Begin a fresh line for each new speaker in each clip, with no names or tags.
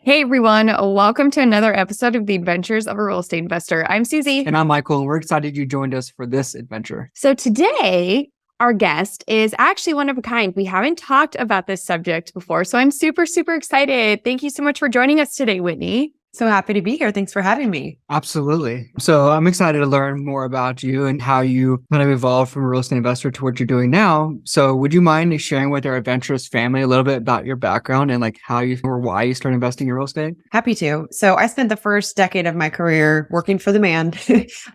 Hey everyone, welcome to another episode of The Adventures of a Real Estate Investor. I'm Susie.
And I'm Michael, and we're excited you joined us for this adventure.
So today, our guest is actually one of a kind. We haven't talked about this subject before, so I'm super excited. Thank you so much for joining us today, Whitney.
So happy to be here. Thanks for having me.
Absolutely. So I'm excited to learn more about you and how you kind of evolved from a real estate investor to what you're doing now. So would you mind sharing with our adventurous family a little bit about your background and like how you or why you started investing in real estate?
Happy to. So I spent the first decade of my career working for the man.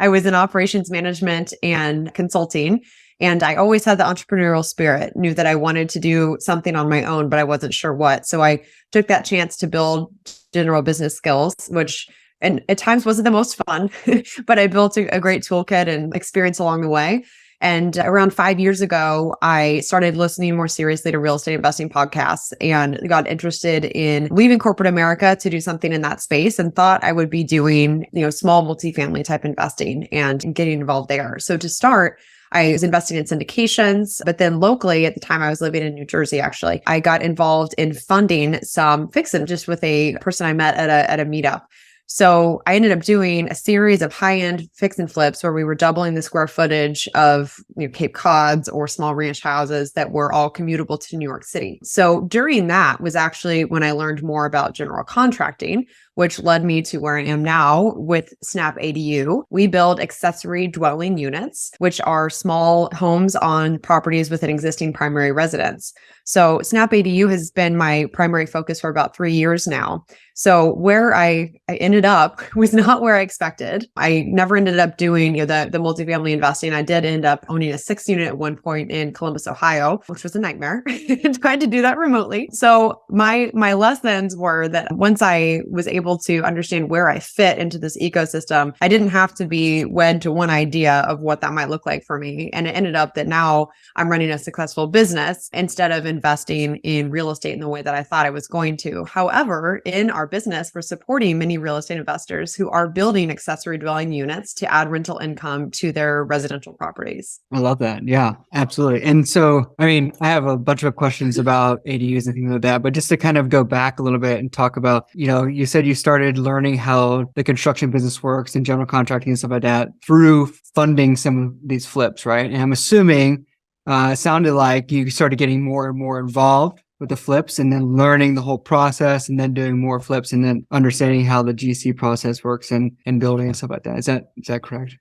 I was in operations management and consulting. And I always had the entrepreneurial spirit, knew that I wanted to do something on my own, but I wasn't sure what. So I took that chance to build general business skills, which and at times wasn't the most fun, but I built a great toolkit and experience along the way. And around 5 years ago, I started listening more seriously to real estate investing podcasts and got interested in leaving corporate America to do something in that space and thought I would be doing, small multifamily type investing and getting involved there. So to start, I was investing in syndications, but then locally at the time I was living in New Jersey, actually, I got involved in funding some fix-and just with a person I met at a meetup. So I ended up doing a series of high-end fix and flips where we were doubling the square footage of Cape Cods or small ranch houses that were all commutable to New York City. So during that was actually when I learned more about general contracting, which led me to where I am now with Snap ADU. We build accessory dwelling units, which are small homes on properties with an existing primary residence. So Snap ADU has been my primary focus for about 3 years now. So where I ended up was not where I expected. I never ended up doing the multifamily investing. I did end up owning a 6-unit at one point in Columbus, Ohio, which was a nightmare. Trying to do that remotely. So my lessons were that once I was able to understand where I fit into this ecosystem, I didn't have to be wed to one idea of what that might look like for me. And it ended up that now I'm running a successful business instead of investing in real estate in the way that I thought I was going to. However, in our business, we're supporting many real estate investors who are building accessory dwelling units to add rental income to their residential properties.
I love that. Yeah, absolutely. And so, I have a bunch of questions about ADUs and things like that, but just to kind of go back a little bit and talk about, you said you started learning how the construction business works and general contracting and stuff like that through funding some of these flips, right? And I'm assuming it sounded like you started getting more and more involved with the flips and then learning the whole process and then doing more flips and then understanding how the GC process works and building and stuff like that. Is that correct?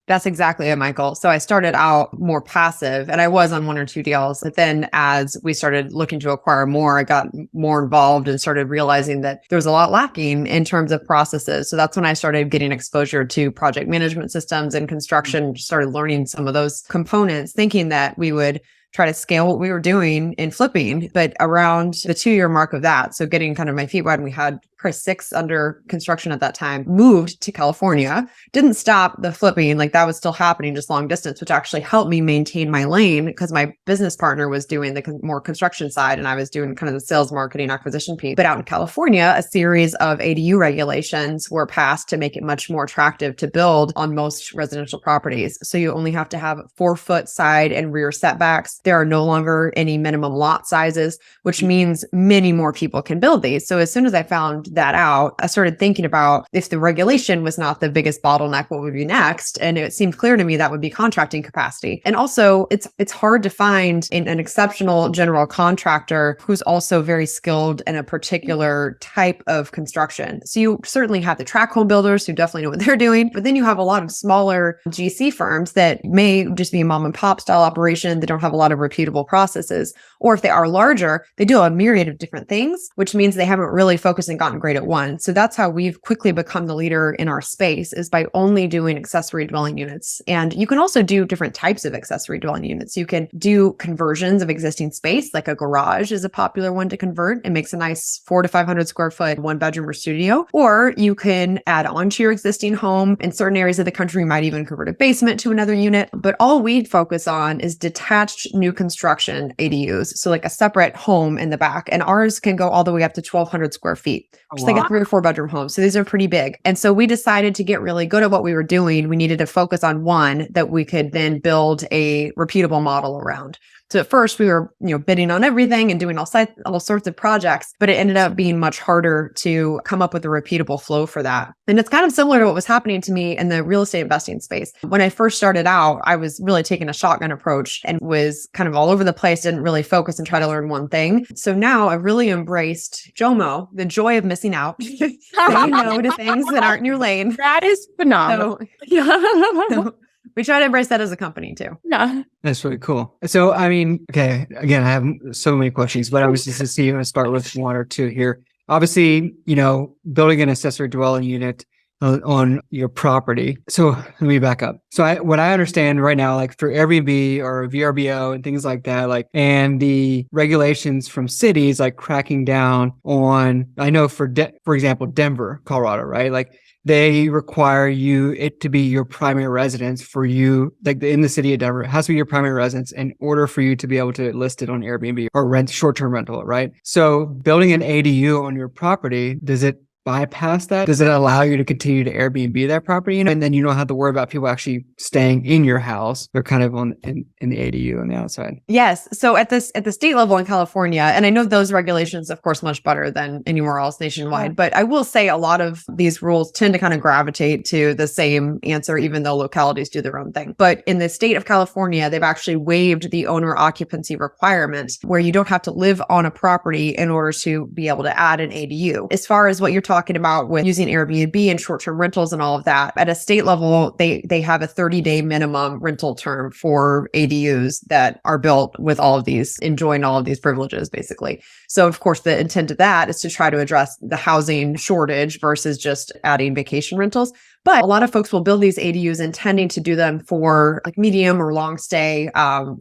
That's exactly it, Michael. So I started out more passive and I was on 1 or 2 deals. But then as we started looking to acquire more, I got more involved and started realizing that there was a lot lacking in terms of processes. So that's when I started getting exposure to project management systems and construction, started learning some of those components, thinking that we would try to scale what we were doing in flipping. But around the 2-year mark of that, so getting kind of my feet wet, and we had 6 under construction at that time, moved to California, didn't stop the flipping, like that was still happening, just long distance, which actually helped me maintain my lane because my business partner was doing the more construction side and I was doing kind of the sales, marketing, acquisition piece. But out in California, a series of ADU regulations were passed to make it much more attractive to build on most residential properties. So you only have to have 4-foot side and rear setbacks. There are no longer any minimum lot sizes, which means many more people can build these. So as soon as I found that out, I started thinking about if the regulation was not the biggest bottleneck, what would be next? And it seemed clear to me that would be contracting capacity. And also it's hard to find an exceptional general contractor who's also very skilled in a particular type of construction. So you certainly have the tract home builders who definitely know what they're doing, but then you have a lot of smaller GC firms that may just be a mom and pop style operation. They don't have a lot of repeatable processes. Or if they are larger, they do a myriad of different things, which means they haven't really focused and gotten great at one. So that's how we've quickly become the leader in our space, is by only doing accessory dwelling units. And you can also do different types of accessory dwelling units. You can do conversions of existing space, like a garage is a popular one to convert. It makes a nice 400 to 500 square foot 1-bedroom or studio. Or you can add on to your existing home. In certain areas of the country, you might even convert a basement to another unit. But all we focus on is detached new construction ADUs. So like a separate home in the back. And ours can go all the way up to 1,200 square feet. Which is like a 3 or 4 bedroom home. So these are pretty big. And so we decided to get really good at what we were doing. We needed to focus on one that we could then build a repeatable model around. So at first we were, bidding on everything and doing all sorts of projects, but it ended up being much harder to come up with a repeatable flow for that. And it's kind of similar to what was happening to me in the real estate investing space. When I first started out, I was really taking a shotgun approach and was kind of all over the place, didn't really focus and try to learn one thing. So now I've really embraced JOMO, the joy of missing out, saying no to things that aren't in your lane.
That is phenomenal.
So we try to embrace that as a company too.
Yeah.
That's really cool. So, I mean, okay, again, I have so many questions, but I was just to see you start with one or two here. Obviously, building an accessory dwelling unit on your property. So let me back up. So what I understand right now, like for Airbnb or VRBO and things like that, like, and the regulations from cities, like cracking down on, I know for example, Denver, Colorado, right? Like they require it to be your primary residence for you, like in the city of Denver, it has to be your primary residence in order for you to be able to list it on Airbnb or rent short-term rental, right? So building an ADU on your property, does it bypass that? Does it allow you to continue to Airbnb that property? And then you don't have to worry about people actually staying in your house. They're kind of in the ADU on the outside.
Yes. So at the state level in California, and I know those regulations, of course, much better than anywhere else nationwide, but I will say a lot of these rules tend to kind of gravitate to the same answer, even though localities do their own thing. But in the state of California, they've actually waived the owner occupancy requirement where you don't have to live on a property in order to be able to add an ADU. As far as what you're talking about with using Airbnb and short-term rentals and all of that, at a state level, they have a 30-day minimum rental term for ADUs that are built with all of these, enjoying all of these privileges, basically. So of course, the intent of that is to try to address the housing shortage versus just adding vacation rentals. But a lot of folks will build these ADUs intending to do them for like medium or long stay,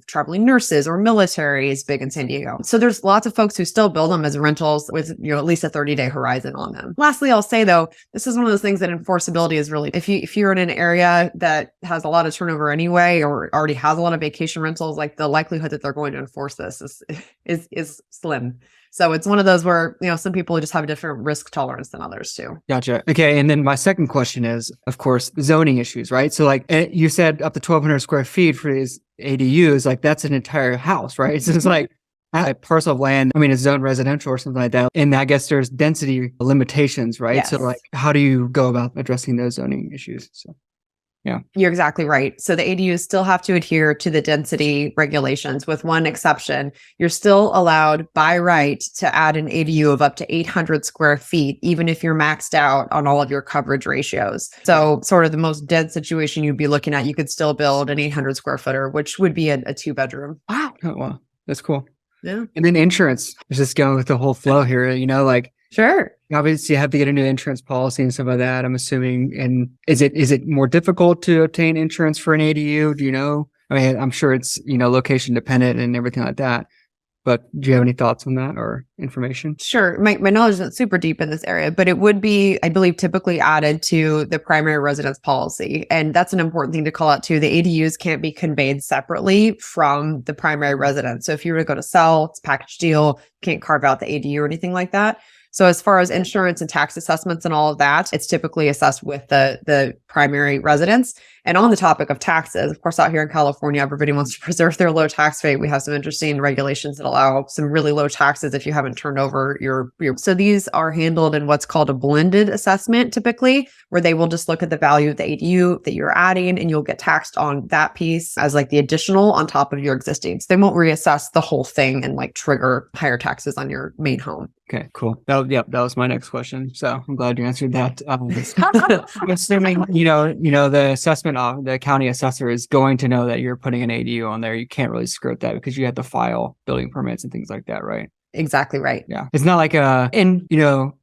traveling nurses or military is big in San Diego. So there's lots of folks who still build them as rentals with, at least a 30-day horizon on them. Lastly, I'll say though, this is one of those things that enforceability is really, if you're in an area that has a lot of turnover anyway, or already has a lot of vacation rentals, like the likelihood that they're going to enforce this is slim. So it's one of those where, some people just have a different risk tolerance than others too.
Gotcha. Okay. And then my second question is, of course, zoning issues, right? So like you said up to 1,200 square feet for these ADUs, like that's an entire house, right? So it's like a parcel of land, it's zoned residential or something like that. And I guess there's density limitations, right?
Yes.
So like, how do you go about addressing those zoning issues? So. Yeah,
you're exactly right. So the ADUs still have to adhere to the density regulations with one exception. You're still allowed by right to add an ADU of up to 800 square feet, even if you're maxed out on all of your coverage ratios. So sort of the most dense situation you'd be looking at, you could still build an 800 square footer, which would be a 2-bedroom.
Wow. Oh, wow. That's cool.
Yeah.
And then insurance. Just going with the whole flow here,
Sure.
Obviously, you have to get a new insurance policy and stuff like that, I'm assuming. And is it more difficult to obtain insurance for an ADU? Do you know? I'm sure it's, location dependent and everything like that. But do you have any thoughts on that or information?
Sure. My knowledge isn't super deep in this area, but it would be, I believe, typically added to the primary residence policy. And that's an important thing to call out too. The ADUs can't be conveyed separately from the primary residence. So if you were to go to sell, it's a package deal, can't carve out the ADU or anything like that. So as far as insurance and tax assessments and all of that, it's typically assessed with the primary residence. And on the topic of taxes, of course, out here in California, everybody wants to preserve their low tax rate. We have some interesting regulations that allow some really low taxes if you haven't turned over your. So these are handled in what's called a blended assessment, typically, where they will just look at the value of the ADU that you're adding, and you'll get taxed on that piece as like the additional on top of your existing. So they won't reassess the whole thing and like trigger higher taxes on your main home.
Okay, cool. That was my next question. So I'm glad you answered that. I'm assuming, the assessment the county assessor is going to know that you're putting an ADU on there. You can't really skirt that because you have to file building permits and things like that, right?
Exactly right.
Yeah. It's not like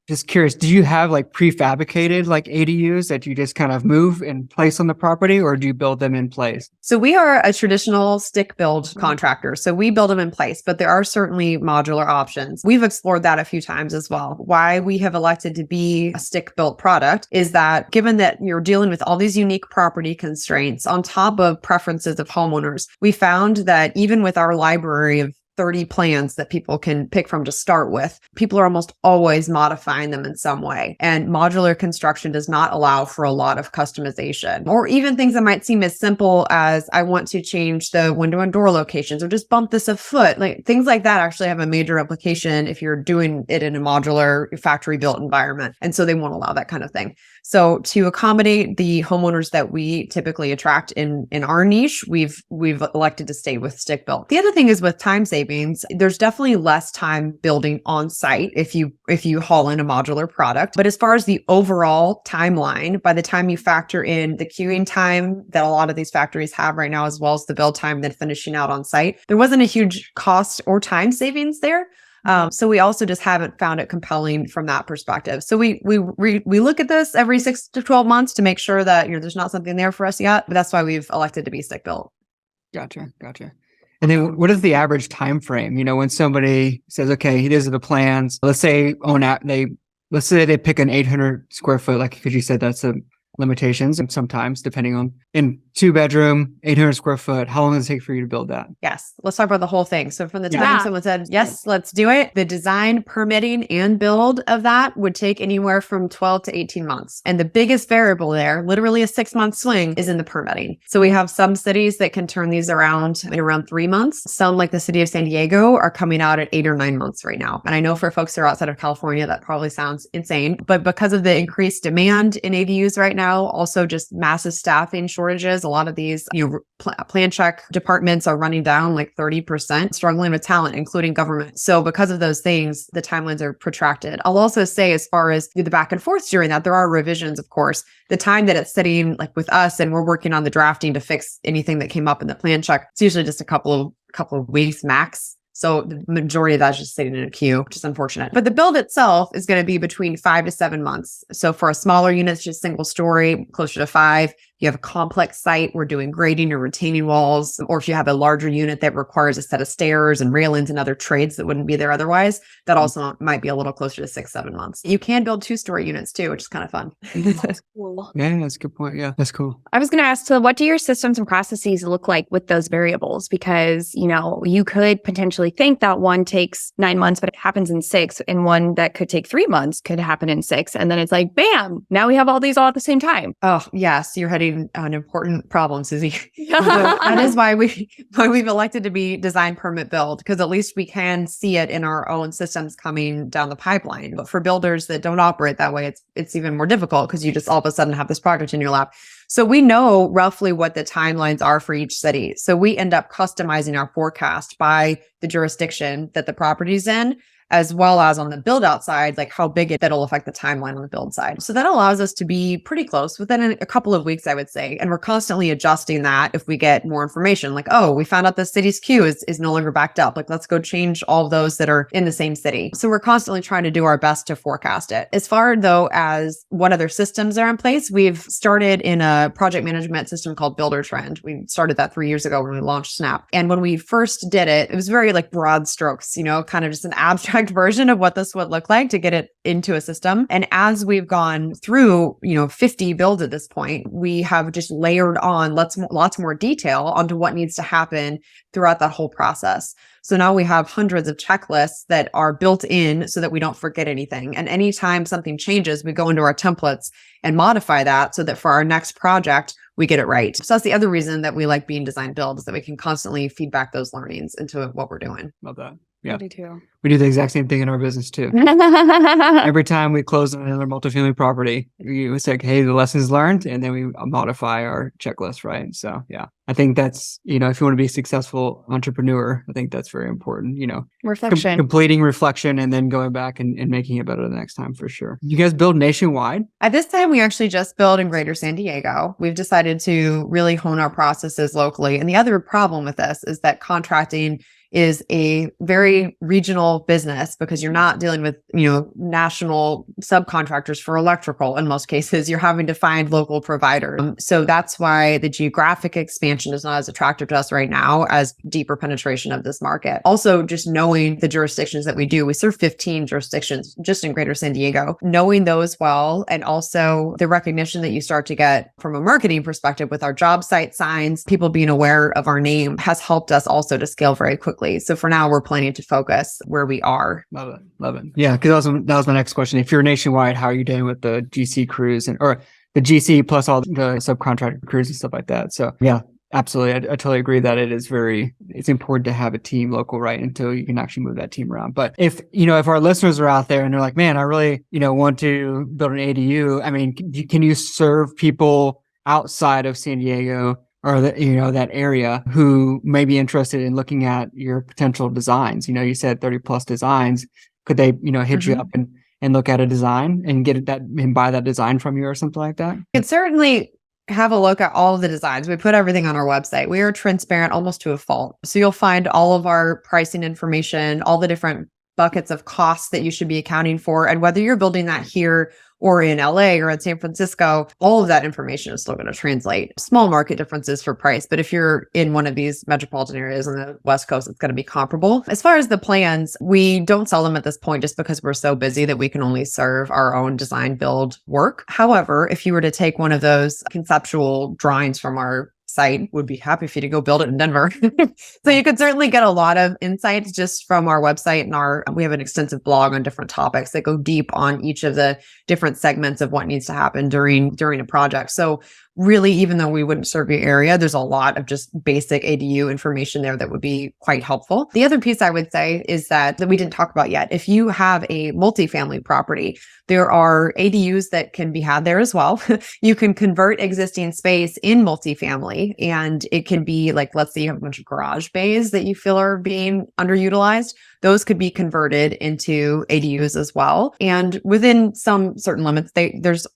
just curious, do you have like prefabricated like ADUs that you just kind of move and place on the property, or do you build them in place?
So we are a traditional stick build contractor. So we build them in place, but there are certainly modular options. We've explored that a few times as well. Why we have elected to be a stick built product is that given that you're dealing with all these unique property constraints on top of preferences of homeowners, we found that even with our library of 30 plans that people can pick from to start with. People are almost always modifying them in some way. And modular construction does not allow for a lot of customization, or even things that might seem as simple as I want to change the window and door locations or just bump this a foot. Like things like that actually have a major implication if you're doing it in a modular factory built environment. And so they won't allow that kind of thing. So to accommodate the homeowners that we typically attract in our niche, we've elected to stay with stick built. The other thing is with time savings, there's definitely less time building on site if you haul in a modular product. But as far as the overall timeline, by the time you factor in the queuing time that a lot of these factories have right now, as well as the build time, then finishing out on site, there wasn't a huge cost or time savings there. So we also just haven't found it compelling from that perspective. So we look at this every 6 to 12 months to make sure that, there's not something there for us yet, but that's why we've elected to be stick built.
Gotcha. And then what is the average time frame? When somebody says, okay, these are the plans, let's say they pick an 800 square foot, like, because you said that's a limitations, and sometimes depending on in 2-bedroom, 800 square foot, how long does it take for you to build that?
Yes. Let's talk about the whole thing. So from the time someone said, yes, let's do it, the design, permitting, and build of that would take anywhere from 12 to 18 months. And the biggest variable there, literally a 6-month swing, is in the permitting. So we have some cities that can turn these around in around 3 months. Some, like the city of San Diego, are coming out at 8 or 9 months right now. And I know for folks that are outside of California, that probably sounds insane, but because of the increased demand in ADUs right now, also just massive staffing shortages, a lot of these, plan check departments are running down like 30%, struggling with talent, including government. So because of those things, the timelines are protracted. I'll also say, as far as the back and forth during that, there are revisions, of course. The time that it's sitting like with us and we're working on the drafting to fix anything that came up in the plan check, it's usually just a couple of weeks max. So the majority of that's just sitting in a queue, which is unfortunate. But the build itself is going to be between 5 to 7 months. So for a smaller unit, it's just single story, closer to 5. You have a complex site, we're doing grading or retaining walls. Or if you have a larger unit that requires a set of stairs and railings and other trades that wouldn't be there otherwise, that also might be a little closer to 6-7 months. You can build 2-story units too, which is kind of fun.
That's cool.
Yeah, that's a good point. Yeah, that's cool.
I was going to ask, so what do your systems and processes look like with those variables? Because, you could potentially think that one takes 9 months, but it happens in 6, and one that could take 3 months could happen in 6. And then it's like, bam, now we have all these all at the same time.
Oh, yes. You're heading an important problem, Susie. So that is why we've elected to be design, permit, build, because at least we can see it in our own systems coming down the pipeline. But for builders that don't operate that way, it's even more difficult because you just all of a sudden have this project in your lap. So we know roughly what the timelines are for each city. So we end up customizing our forecast by the jurisdiction that the property's in, as well as on the build out side, like how big that'll affect the timeline on the build side. So that allows us to be pretty close within a couple of weeks, I would say. And we're constantly adjusting that if we get more information, like, oh, we found out the city's queue is no longer backed up. Like, let's go change all of those that are in the same city. So we're constantly trying to do our best to forecast it. As far though as what other systems are in place, we've started in a project management system called Builder Trend. We started that 3 years ago when we launched Snap. And when we first did it, it was very like broad strokes, kind of just an abstract version of what this would look like to get it into a system. And as we've gone through, 50 builds at this point, we have just layered on lots more detail onto what needs to happen throughout that whole process. So now we have hundreds of checklists that are built in so that we don't forget anything. And anytime something changes, we go into our templates and modify that so that for our next project, we get it right. So that's the other reason that we like being design build, is that we can constantly feedback those learnings into what we're doing.
Love that. Yeah.
I do too.
We do the exact same thing in our business too. Every time we close on another multifamily property, we say, hey, the lessons learned, and then we modify our checklist, right? So yeah, I think that's, if you want to be a successful entrepreneur, I think that's very important,
Reflection.
Completing reflection and then going back and making it better the next time for sure. You guys build nationwide?
At this time, we actually just build in Greater San Diego. We've decided to really hone our processes locally. And the other problem with this is that contracting is a very regional business, because you're not dealing with, national subcontractors for electrical. In most cases, you're having to find local providers. So that's why the geographic expansion is not as attractive to us right now as deeper penetration of this market. Also, just knowing the jurisdictions that we serve 15 jurisdictions just in Greater San Diego, knowing those well, and also the recognition that you start to get from a marketing perspective with our job site signs, people being aware of our name, has helped us also to scale very quickly quickly. So for now, we're planning to focus where we are.
Love it. Love it. Yeah. Cause that was my next question. If you're nationwide, how are you doing with the GC crews or the GC plus all the subcontractor crews and stuff like that? So yeah, absolutely. I totally agree that it's important to have a team local, right? Until you can actually move that team around. But if our listeners are out there and they're like, man, I really, want to build an ADU. I mean, can you serve people outside of San Diego or that area who may be interested in looking at your potential designs? You said 30 plus designs. Could they, hit you up and look at a design and get that and buy that design from you or something like that?
You could certainly have a look at all of the designs. We put everything on our website. We are transparent almost to a fault. So you'll find all of our pricing information, all the different buckets of costs that you should be accounting for. And whether you're building that here or in LA or in San Francisco, all of that information is still going to translate. Small market differences for price. But if you're in one of these metropolitan areas on the West Coast, it's going to be comparable. As far as the plans, we don't sell them at this point just because we're so busy that we can only serve our own design build work. However, if you were to take one of those conceptual drawings from our site, would be happy for you to go build it in Denver. So you could certainly get a lot of insights just from our website, and we have an extensive blog on different topics that go deep on each of the different segments of what needs to happen during a project. So really, even though we wouldn't serve your area, there's a lot of just basic ADU information there that would be quite helpful. The other piece I would say is that we didn't talk about yet. If you have a multifamily property, there are ADUs that can be had there as well. You can convert existing space in multifamily, and it can be like, let's say you have a bunch of garage bays that you feel are being underutilized. Those could be converted into ADUs as well. And within some certain limits,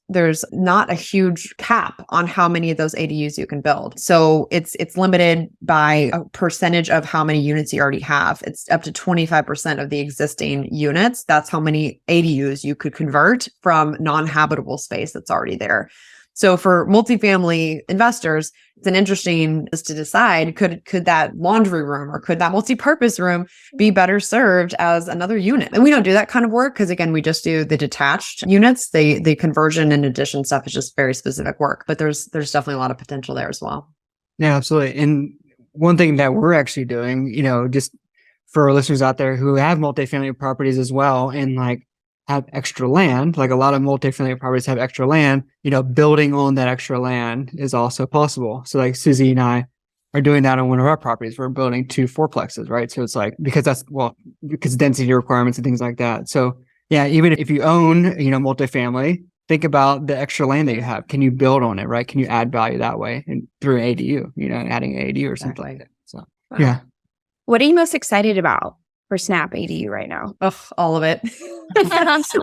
there's not a huge cap on how many of those ADUs you can build. So it's limited by a percentage of how many units you already have. It's up to 25% of the existing units. That's how many ADUs you could convert from non-habitable space that's already there. So for multifamily investors, it's an interesting is to decide, could that laundry room or could that multi-purpose room be better served as another unit? And we don't do that kind of work because, again, we just do the detached units. The conversion and addition stuff is just very specific work, but there's definitely a lot of potential there as well.
Yeah, absolutely. And one thing that we're actually doing, just for our listeners out there who have multifamily properties as well, and have extra land, like a lot of multifamily properties have extra land, building on that extra land is also possible. So like Susie and I are doing that on one of our properties. We're building 2 fourplexes, right? So it's because density requirements and things like that. So yeah, even if you own, multifamily, think about the extra land that you have. Can you build on it, right? Can you add value that way and through an ADU, adding an ADU or something like that. So yeah.
What are you most excited about for Snap ADU right now?
Ugh, all of it.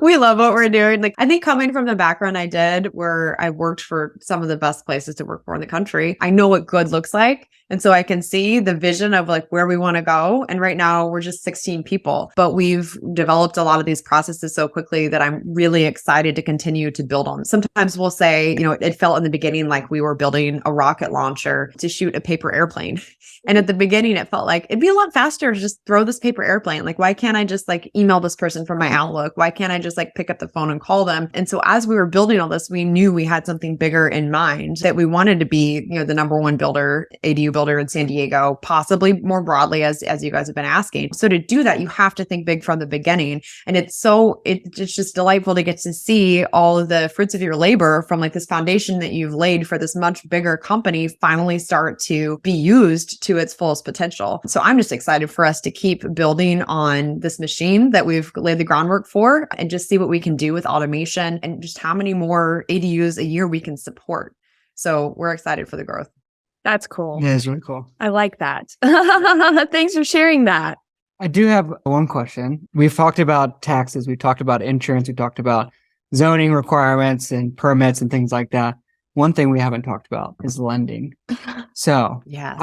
We love what we're doing. I think coming from the background I did, where I worked for some of the best places to work for in the country, I know what good looks like. And so I can see the vision of where we want to go. And right now we're just 16 people, but we've developed a lot of these processes so quickly that I'm really excited to continue to build on. Sometimes we'll say, it felt in the beginning like we were building a rocket launcher to shoot a paper airplane. And at the beginning, it felt like it'd be a lot faster to just throw this paper airplane. Why can't I just email this person from my Outlook? Why can't I just pick up the phone and call them? And so as we were building all this, we knew we had something bigger in mind, that we wanted to be, the number one ADU builder in San Diego, possibly more broadly as you guys have been asking. So to do that, you have to think big from the beginning. And it's just delightful to get to see all of the fruits of your labor from this foundation that you've laid for this much bigger company finally start to be used to its fullest potential. So I'm just excited for us to keep building on this machine that we've laid the groundwork for and just see what we can do with automation and just how many more ADUs a year we can support. So we're excited for the growth.
That's cool.
Yeah, it's really cool.
I like that. Thanks for sharing that.
I do have one question. We've talked about taxes. We've talked about insurance. We talked about zoning requirements and permits and things like that. One thing we haven't talked about is lending. So
yeah,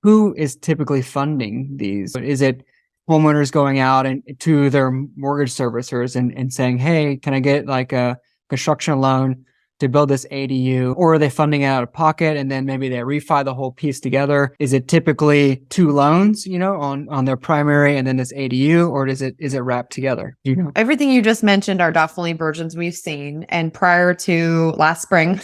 who is typically funding these? Is it homeowners going out and to their mortgage servicers and saying, hey, can I get a construction loan to build this ADU, or are they funding it out of pocket and then maybe they refi the whole piece together? Is it typically two loans, on their primary and then this ADU, or is it wrapped together? Do you know?
Everything you just mentioned are definitely versions we've seen. And prior to last spring,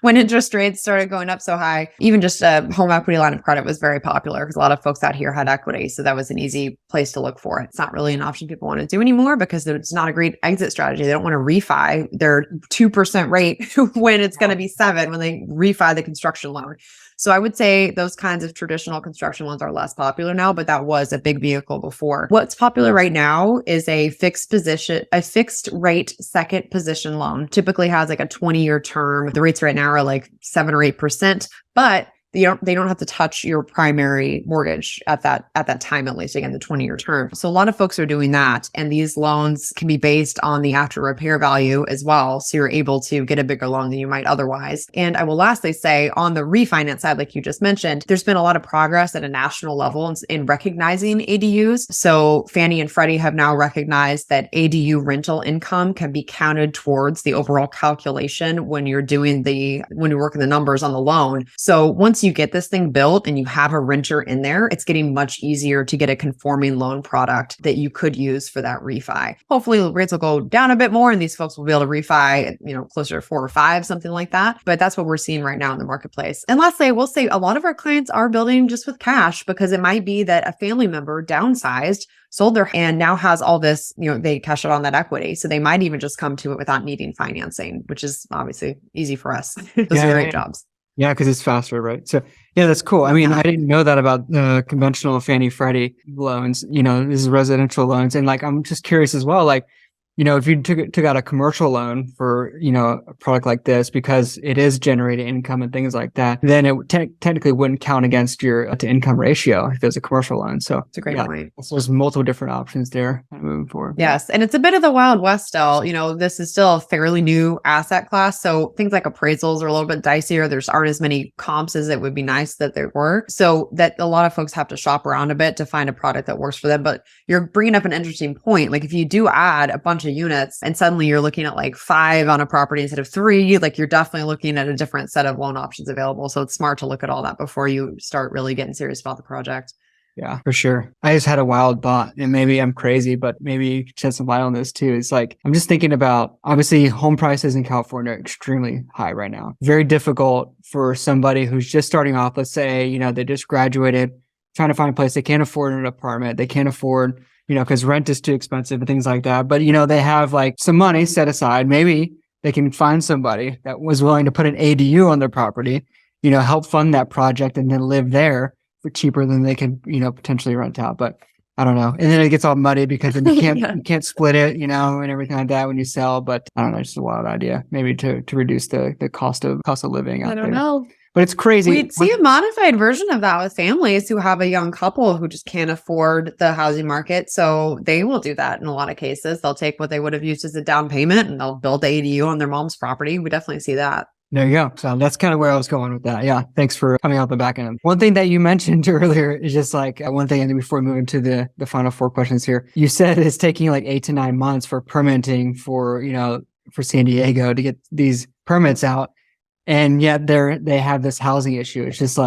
when interest rates started going up so high, even just a home equity line of credit was very popular because a lot of folks out here had equity. So that was an easy place to look for it. It's not really an option people want to do anymore because it's not a great exit strategy. They don't want to refi their 2% rate when it's going to be 7% when they refi the construction loan. So I would say those kinds of traditional construction loans are less popular now, but that was a big vehicle before. What's popular right now is a fixed rate second position loan. Typically has like a 20-year term. The rates right now are like 7 or 8%, but they don't have to touch your primary mortgage at that time, at least, again, the 20-year term. So a lot of folks are doing that. And these loans can be based on the after repair value as well. So you're able to get a bigger loan than you might otherwise. And I will lastly say on the refinance side, like you just mentioned, there's been a lot of progress at a national level in recognizing ADUs. So Fannie and Freddie have now recognized that ADU rental income can be counted towards the overall calculation when you're working the numbers on the loan. So once you get this thing built and you have a renter in there, it's getting much easier to get a conforming loan product that you could use for that refi. Hopefully rates will go down a bit more and these folks will be able to refi, closer to 4 or 5, something like that. But that's what we're seeing right now in the marketplace. And lastly, I will say a lot of our clients are building just with cash because it might be that a family member downsized, sold their and now has all this, they cash out on that equity. So they might even just come to it without needing financing, which is obviously easy for us. Those are great jobs.
Yeah, because it's faster, right? So yeah, that's cool. I mean, I didn't know that about conventional Fannie Freddie loans. This is residential loans, and I'm just curious as well. If you took out a commercial loan for, a product like this, because it is generating income and things like that, then it technically wouldn't count against your to income ratio if it was a commercial loan. So
it's a great point.
So there's multiple different options there moving forward.
Yes. And it's a bit of the Wild West still. This is still a fairly new asset class. So things like appraisals are a little bit dicier. There aren't as many comps as it would be nice that there were. So that a lot of folks have to shop around a bit to find a product that works for them. But you're bringing up an interesting point. Like if you do add a bunch of units and suddenly you're looking at like 5 on a property instead of 3, you're definitely looking at a different set of loan options available. So it's smart to look at all that before you start really getting serious about the project.
Yeah, for sure. I just had a wild thought, and maybe I'm crazy, but maybe you could shed some light on this too. It's I'm just thinking about, obviously home prices in California are extremely high right now. Very difficult for somebody who's just starting off. Let's say, they just graduated, trying to find a place. They can't afford an apartment. They can't afford, because rent is too expensive and things like that. But, they have some money set aside. Maybe they can find somebody that was willing to put an ADU on their property, help fund that project and then live there for cheaper than they can, potentially rent out. But I don't know. And then it gets all muddy because then you can't, you can't split it, and everything like that when you sell. But I don't know, it's just a wild idea, maybe to reduce the cost of living out there.
I don't know.
But it's crazy.
We'd see a modified version of that with families who have a young couple who just can't afford the housing market. So they will do that in a lot of cases. They'll take what they would have used as a down payment and they'll build the ADU on their mom's property. We definitely see that.
There you go. So that's kind of where I was going with that. Yeah. Thanks for coming out the back end. One thing that you mentioned earlier is just one thing, and then before we move into the final 4 questions here, you said it's taking 8 to 9 months for permitting for San Diego to get these permits out. And yet they have this housing issue. It's just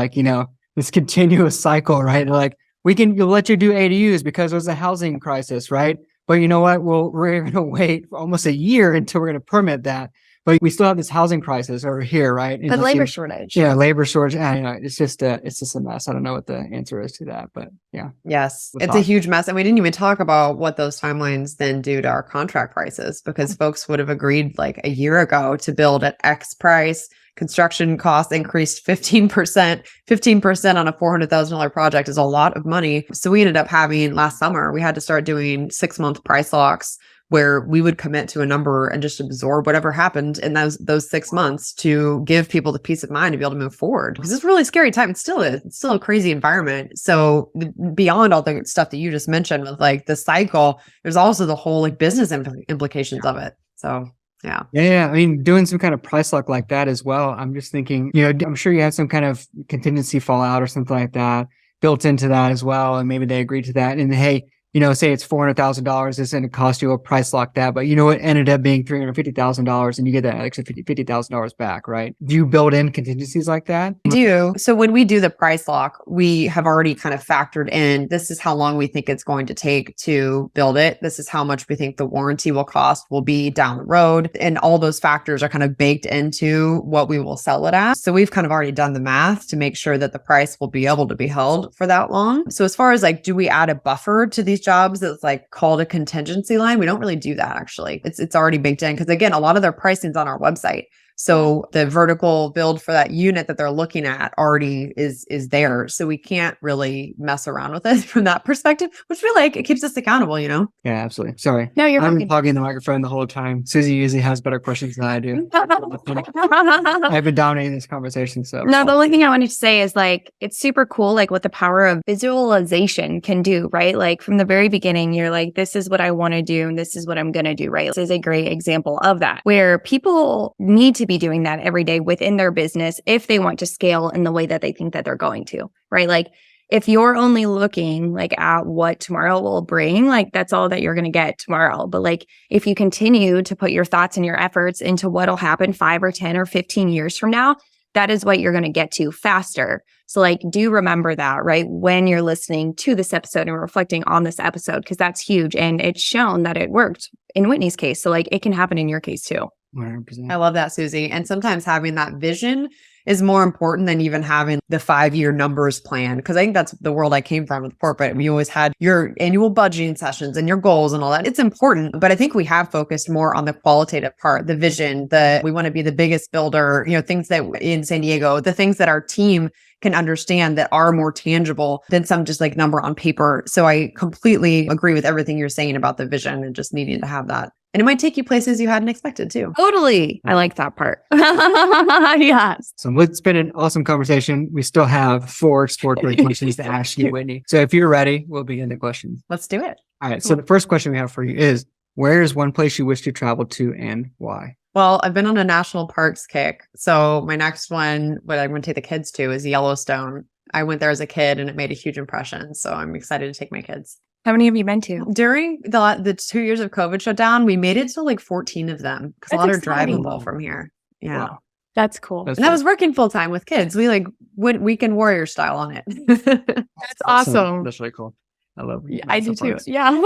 this continuous cycle, right? They're we'll let you do ADUs because there's a housing crisis, right? But you know what? We're going to wait for almost a year until we're going to permit that. But we still have this housing crisis over here, right?
But labor shortage.
Yeah, labor shortage. It's just a mess. I don't know what the answer is to that, but yeah.
Yes, it's a huge mess. And we didn't even talk about what those timelines then do to our contract prices, because folks would have agreed a year ago to build at X price. Construction costs increased 15%. 15% on a $400,000 project is a lot of money. So we ended up having last summer, we had to start doing 6-month price locks where we would commit to a number and just absorb whatever happened in those 6 months to give people the peace of mind to be able to move forward. Because it's a really scary time. It still is. It's still a crazy environment. So beyond all the stuff that you just mentioned with the cycle, there's also the whole business implications of it. So yeah.
Yeah. I mean, doing some kind of price lock like that as well. I'm just thinking, I'm sure you had some kind of contingency fallout or something like that built into that as well. And maybe they agreed to that. And hey, say it's $400,000, it's going to cost you a price like that, but it ended up being $350,000 and you get that extra $50,000 back, right? Do you build in contingencies like that?
We do. So when we do the price lock, we have already kind of factored in, this is how long we think it's going to take to build it. This is how much we think the warranty will be down the road. And all those factors are kind of baked into what we will sell it at. So we've kind of already done the math to make sure that the price will be able to be held for that long. So as far as like, do we add a buffer to these jobs that's like called a contingency line? We don't really do that actually. It's already baked in because again, a lot of their pricing's on our website. So the vertical build for that unit that they're looking at already is there. So we can't really mess around with it from that perspective, which we like. It keeps us accountable,
Yeah, absolutely. Sorry.
No, you're
I'm
fine.
plugging the microphone the whole time. Susie usually has better questions than I do. I've been dominating this conversation. So
No, the only thing I wanted to say is like, it's super cool, like what the power of visualization can do, right? Like from the very beginning, you're like, this is what I want to do. And this is what I'm going to do, right? This is a great example of that, where people need to be doing that every day within their business if they want to scale in the way that they think that they're going to, right? Like if you're only looking like at what tomorrow will bring, like that's all that you're going to get tomorrow. But like if you continue to put your thoughts and your efforts into what'll happen 5 or 10 or 15 years from now, that is what you're going to get to faster. So like, do remember that, right? When you're listening to this episode and reflecting on this episode, because that's huge. And it's shown that it worked in Whitney's case. So like, it can happen in your case too.
100%.
I love that, Susie. And sometimes having that vision is more important than even having the 5-year numbers plan. Because I think that's the world I came from with corporate. We always had your annual budgeting sessions and your goals and all that. It's important, but I think we have focused more on the qualitative part, the vision, we want to be the biggest builder, things that in San Diego, the things that our team can understand that are more tangible than some just like number on paper. So I completely agree with everything you're saying about the vision and just needing to have that. And it might take you places you hadn't expected too.
Totally. I like that part. Yes.
So it's been an awesome conversation. We still have 4 exploratory questions to ask you, Whitney. So if you're ready, we'll begin the questions.
Let's do it.
All right. So the first question we have for you is, where is one place you wish to travel to and why?
Well, I've been on a national parks kick. So my next one, what I'm going to take the kids to is Yellowstone. I went there as a kid and it made a huge impression. So I'm excited to take my kids.
How many have you been to?
During the 2 years of COVID shutdown, we made it to like 14 of them because a lot are drivable from here. Yeah.
Wow.
That's cool.
And that was working full time with kids. We like went weekend warrior style on it.
That's awesome.
That's really cool. I love it.
Yeah, I do too. Yeah.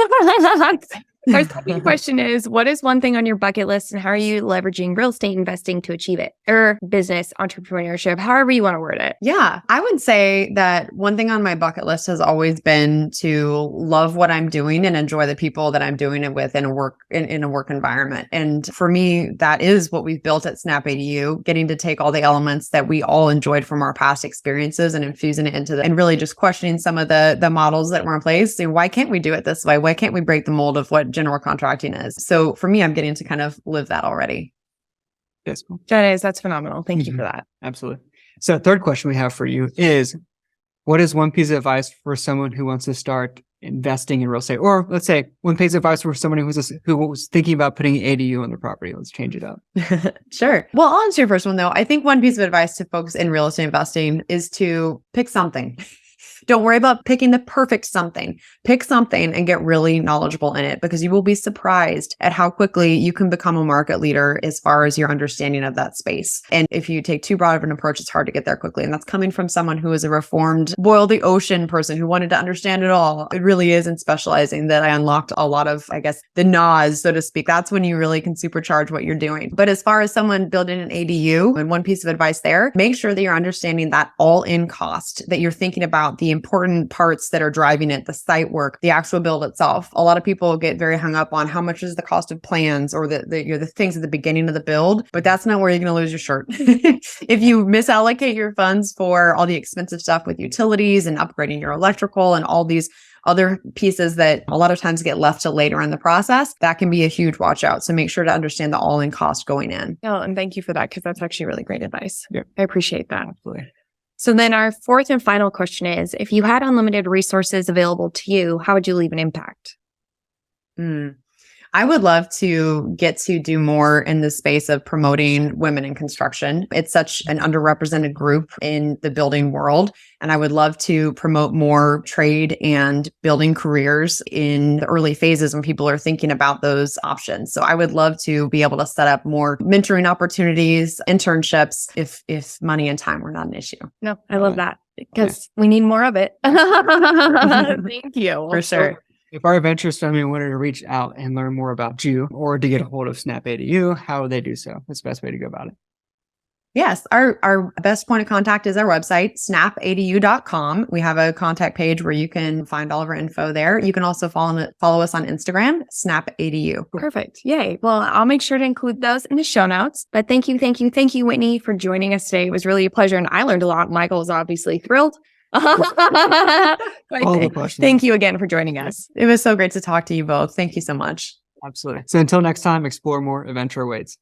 Our second question is, what is one thing on your bucket list and how are you leveraging real estate investing to achieve it? Or business, entrepreneurship, however you want to word it.
Yeah, I would say that one thing on my bucket list has always been to love what I'm doing and enjoy the people that I'm doing it with in a work environment. And for me, that is what we've built at Snap ADU, getting to take all the elements that we all enjoyed from our past experiences and infusing it into and really just questioning some of the models that were in place. And why can't we do it this way? Why can't we break the mold of what general contracting is? So for me, I'm getting to kind of live that already.
That's cool.
That's phenomenal. Thank you for that.
Absolutely. So third question we have for you is, what is one piece of advice for someone who wants to start investing in real estate? Or let's say one piece of advice for someone who was thinking about putting ADU on their property. Let's change it up.
Sure. Well, I'll answer your first one though. I think one piece of advice to folks in real estate investing is to pick something. Don't worry about picking the perfect something. Pick something and get really knowledgeable in it because you will be surprised at how quickly you can become a market leader as far as your understanding of that space. And if you take too broad of an approach, it's hard to get there quickly. And that's coming from someone who is a reformed, boil the ocean person who wanted to understand it all. It really is in specializing that I unlocked a lot of, I guess, the gnaws, so to speak. That's when you really can supercharge what you're doing. But as far as someone building an ADU, and one piece of advice there, make sure that you're understanding that all-in cost, that you're thinking about the important parts that are driving it, the site work, the actual build itself. A lot of people get very hung up on how much is the cost of plans or the things at the beginning of the build, but that's not where you're going to lose your shirt. If you misallocate your funds for all the expensive stuff with utilities and upgrading your electrical and all these other pieces that a lot of times get left to later in the process, that can be a huge watch out. So make sure to understand the all-in cost going in.
Oh, and thank you for that because that's actually really great advice.
Yeah.
I appreciate that.
Absolutely.
So then our fourth and final question is, if you had unlimited resources available to you, how would you leave an impact?
I would love to get to do more in the space of promoting women in construction. It's such an underrepresented group in the building world. And I would love to promote more trade and building careers in the early phases when people are thinking about those options. So I would love to be able to set up more mentoring opportunities, internships, if money and time were not an issue.
No, I love that because we need more of it. Thank you.
For sure.
If our adventurous family wanted to reach out and learn more about you or to get a hold of Snap ADU, how would they do so? What's the best way to go about it?
Yes, our best point of contact is our website, snapadu.com. We have a contact page where you can find all of our info there. You can also follow us on Instagram, snapadu.
Perfect. Yay. Well, I'll make sure to include those in the show notes. But thank you, Whitney, for joining us today. It was really a pleasure, and I learned a lot. Michael is obviously thrilled.
All the questions.
Thank you again for joining us.
It was so great to talk to you both. Thank you so much.
Absolutely. So until next time, explore more, adventure awaits.